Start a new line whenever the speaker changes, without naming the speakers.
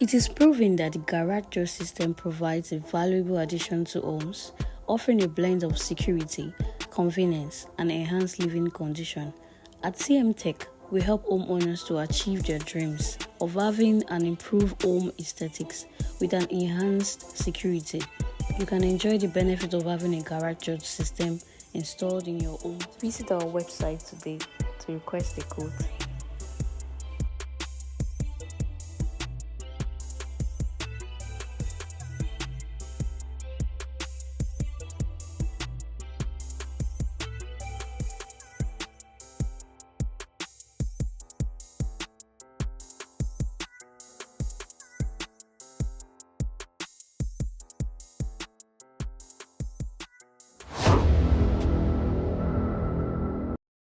It is proven that the garage door system provides a valuable addition to homes, offering a blend of security, convenience, and enhanced living condition. At CM Tech, we help homeowners to achieve their dreams of having an improved home aesthetics with an enhanced security. You can enjoy the benefit of having a garage door system installed in your home. Visit our website today to request a quote.